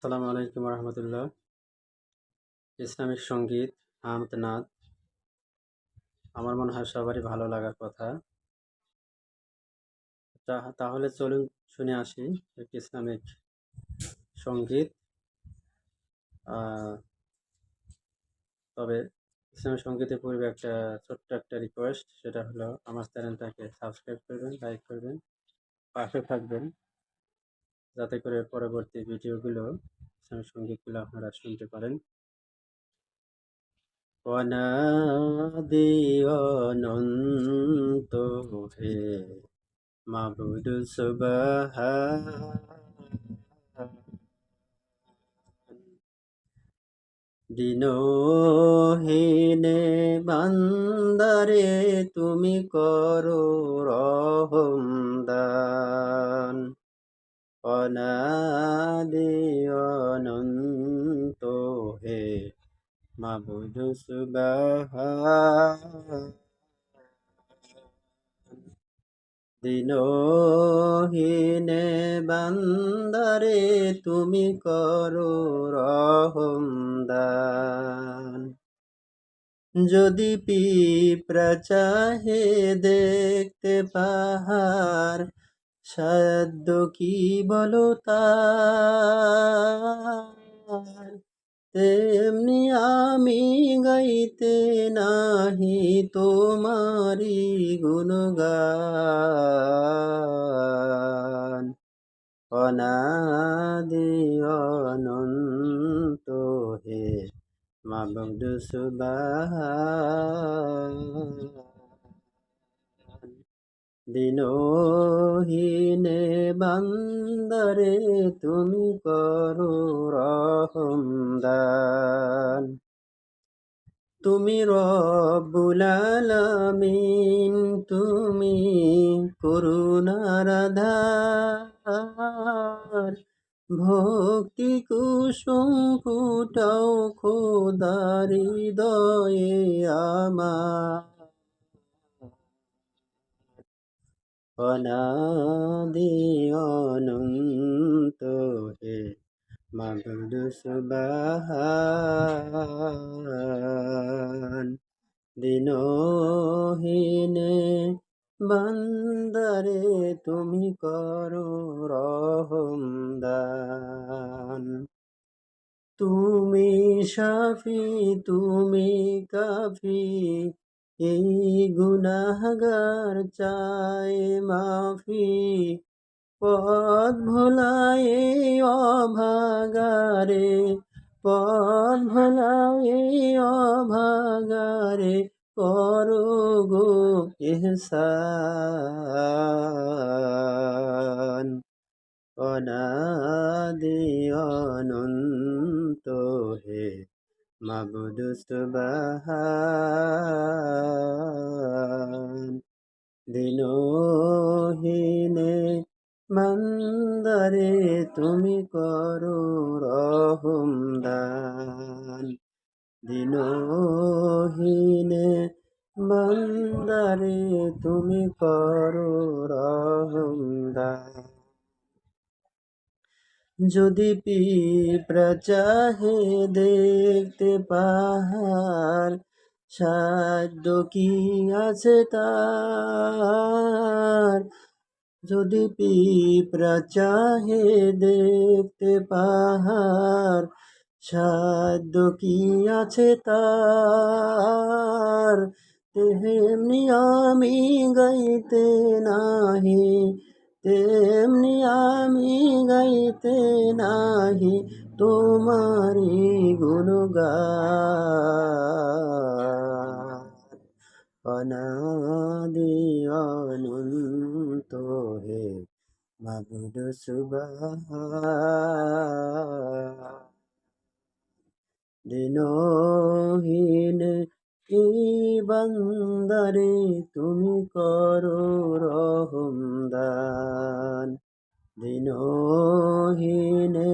আসসালামু আলাইকুম রহমতুল্লাহ। ইসলামিক সঙ্গীত, হামদ, নাত আমার মনে হয় সবারই ভালো লাগার কথা। তাহলে চলুন শুনে আসি একটি ইসলামিক সঙ্গীত। আহ, তবে ইসলামিক সঙ্গীতের পূর্বে ছোট্ট একটা রিকোয়েস্ট, সেটা হলো আমার চ্যানেলটাকে সাবস্ক্রাইব করবেন, লাইক করবেন, পাশে থাকবেন, যাতে করে পরবর্তী ভিডিওগুলো, ইসলামিক সঙ্গীতগুলো আপনারা শুনতে পারেন। অনাদি অনন্ত হে মাবুদ সুবহান, দিনহীনে বান্দারে তুমি করো রহম দান। অনাদি অনন্ত হে মাবুদ সুবহান, দিনহীনে বান্দারে তুমি করো রহম দান। যদি পিঁপড়া চাহে দেখতে পাহাড়, সাধ্য কি বলো তার, তেমনি আমি গাইতে নাহি তোমারি গুণগান। অনাদি অনন্ত হে মাবুদ সুবহান, দিনহীনে বান্দারে তুমি করো রহম দান। তুমি রব্বুল আলামিন, তুমি করুণার আধার, ভক্তি কুসুম ফুটাও খোদার হৃদয়ে আমার। অনাদি অনন্ত হে মাবুদ সুবহান, দিনহীনে বান্দারে তুমি করো রহম দান। তুমি শাফি, তুমি কাফি, এই গুনাহগার চায় মাফি, পথ ভোলায় অভাগারে, পথ ভোলায় অভাগারে, করো গো ইহসান। অনাদি অনন্ত হে মাবুদ সুবহান, দিনহীনে বান্দারে তুমি করো রহম দান। দিনহীনে বান্দারে তুমি করো রহম দান। যদি পিঁপড়া চাহে দেখতে পাহাড়, সাধ্য কি আছে তার, যদি পিঁপড়া চাহে দেখতে পাহাড়, সাধ্য কি আছে তার, তেমনি আমি গাইতে নাহি, তেমনি আমি গাইতে নাহি তোমারি গুণগান। অনাদি অনন্ত হে মাবুদ সুবহান, দিনহীনে এই বান্দারে তুমি করো রহম দান। দিনহীনে